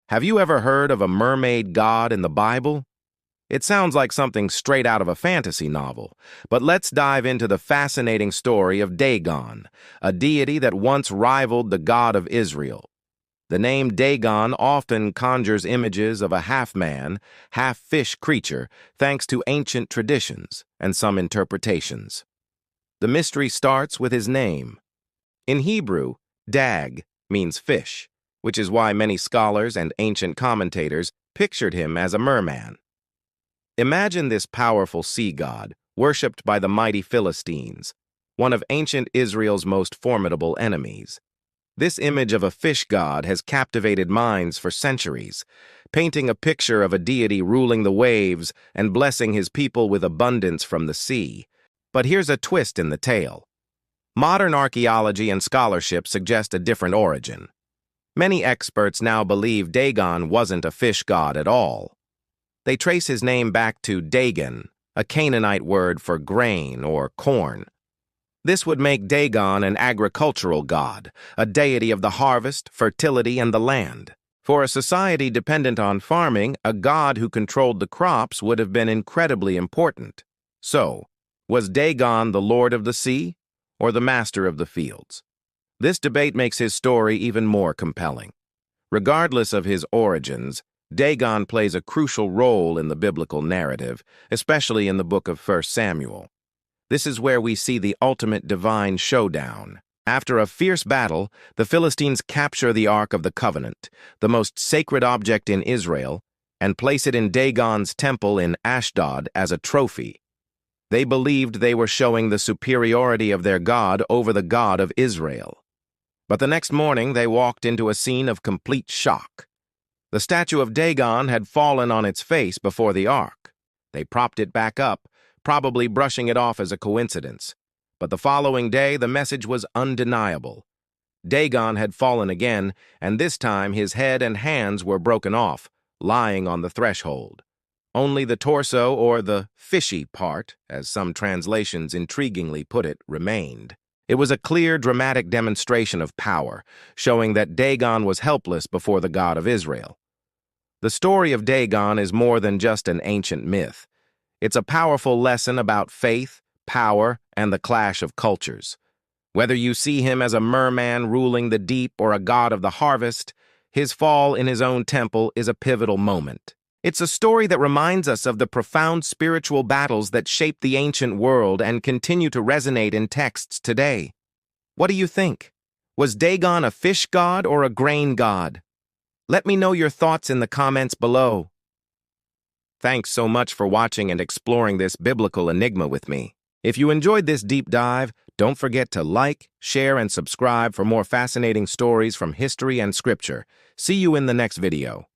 Have you ever heard of a mermaid god in the Bible? It sounds like something straight out of a fantasy novel, but let's dive into the fascinating story of Dagon, a deity that once rivaled the God of Israel. The name Dagon often conjures images of a half-man, half-fish creature, thanks to ancient traditions and some interpretations. The mystery starts with his name. In Hebrew, Dag means fish, which is why many scholars and ancient commentators pictured him as a merman. Imagine this powerful sea god, worshipped by the mighty Philistines, one of ancient Israel's most formidable enemies. This image of a fish god has captivated minds for centuries, painting a picture of a deity ruling the waves and blessing his people with abundance from the sea. But here's a twist in the tale. Modern archaeology and scholarship suggest a different origin. Many experts now believe Dagon wasn't a fish god at all. They trace his name back to Dagon, a Canaanite word for grain or corn. This would make Dagon an agricultural god, a deity of the harvest, fertility, and the land. For a society dependent on farming, a god who controlled the crops would have been incredibly important. So, was Dagon the lord of the sea or the master of the fields? This debate makes his story even more compelling. Regardless of his origins, Dagon plays a crucial role in the biblical narrative, especially in the book of 1 Samuel. This is where we see the ultimate divine showdown. After a fierce battle, the Philistines capture the Ark of the Covenant, the most sacred object in Israel, and place it in Dagon's temple in Ashdod as a trophy. They believed they were showing the superiority of their God over the God of Israel. But the next morning, they walked into a scene of complete shock. The statue of Dagon had fallen on its face before the ark. They propped it back up, probably brushing it off as a coincidence. But the following day, the message was undeniable. Dagon had fallen again, and this time his head and hands were broken off, lying on the threshold. Only the torso, or the fishy part, as some translations intriguingly put it, remained. It was a clear, dramatic demonstration of power, showing that Dagon was helpless before the God of Israel. The story of Dagon is more than just an ancient myth. It's a powerful lesson about faith, power, and the clash of cultures. Whether you see him as a merman ruling the deep or a god of the harvest, his fall in his own temple is a pivotal moment. It's a story that reminds us of the profound spiritual battles that shaped the ancient world and continue to resonate in texts today. What do you think? Was Dagon a fish god or a grain god? Let me know your thoughts in the comments below. Thanks so much for watching and exploring this biblical enigma with me. If you enjoyed this deep dive, don't forget to like, share, and subscribe for more fascinating stories from history and scripture. See you in the next video.